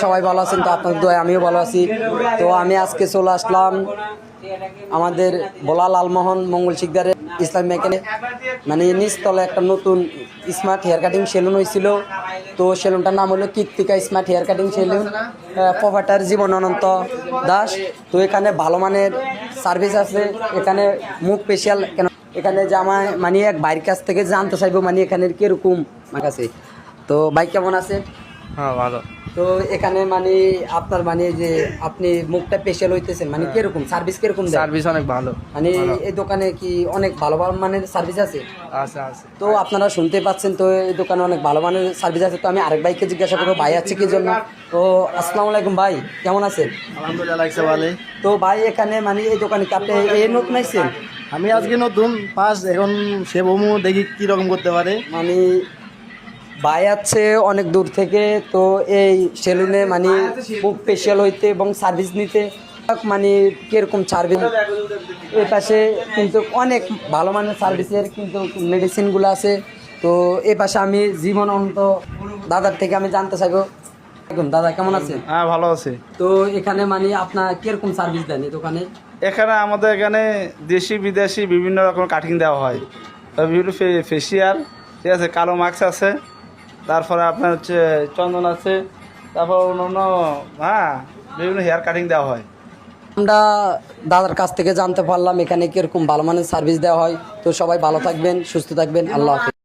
সবাই ভালো আছেন তো? আপনাদের দোয়ায় আমিও ভালো আছি। তো আমি আজকে চলে আসলাম আমাদের ভোলা লালমোহন মঙ্গল শিকদারের ইসলাম মেকানে, মানে নিচতলে একটা নতুন স্মার্ট হেয়ার কাটিং সেলুন হয়েছিল। তো সেলুনটার নাম হলো Krittika smart hair cutting salon, proprietor Jiban Ananta Das. তো এখানে ভালো মানের সার্ভিস আছে। এখানে মুখ ফেশিয়াল কেন, এখানে জামায় মানে এক ভাইয়ের কাছ থেকে জানতে চাইবো মানে এখানে কিরকম আছে। তো ভাই কেমন আছে? হ্যাঁ ভালো। তো এখানে মানে আপনার মানে যে আপনি মুখটা স্পেশাল হইতেছেন মানে কিরকম সার্ভিস কিরকম দেন? সার্ভিস অনেক ভালো। মানে এই দোকানে কি অনেক ভালো ভালো মানের সার্ভিস আছে? আছে আছে। তো আপনারা শুনতে পাচ্ছেন, তো এই দোকানে অনেক ভালো মানের সার্ভিস আছে। তো আমি আরেক ভাইকে জিজ্ঞাসা করবো ভাই আছে কি জন্য। তো আসসালামু আলাইকুম ভাই, কেমন আছেন? আলহামদুলিল্লাহ, লাগছে ভালো। তো ভাই এখানে মানে এই দোকানে কি আপনি এই নতুন আইছেন? আমি আজকে নতুন পাস, এখন সে বমু দেখি কি রকম করতে পারে। মানে ভাই আছে অনেক দূর থেকে, তো এই সেলুনে মানে খুব স্পেশাল হইতে এবং সার্ভিস নিতে মানে কিরকম সার্ভিস। এই পাশে কিন্তু অনেক ভালো মানের সার্ভিসের কিন্তু মেডিসিনগুলো আছে। তো এই পাশে আমি জীবন অন্ত দাদার থেকে আমি জানতে চাইবো। দাদা কেমন আছেন? হ্যাঁ ভালো আছে। তো এখানে মানে আপনার কিরকম সার্ভিস দেন এই দোকানে? এখানে আমাদের এখানে দেশি বিদেশি বিভিন্ন রকম কাটিং দেওয়া হয়। বিভিন্ন ফেসিয়াল, ঠিক আছে, কালো মাস্ক আছে, তারপরে আপনার হচ্ছে চন্দন আছে, তারপর অন্য বিভিন্ন হেয়ার কাটিং দেওয়া হয়। আমরা দাদার কাছ থেকে জানতে পারলাম এখানে কিরকম ভালো মানের সার্ভিস দেওয়া হয়। তো সবাই ভালো থাকবেন, সুস্থ থাকবেন, আল্লাহ হাফেজ।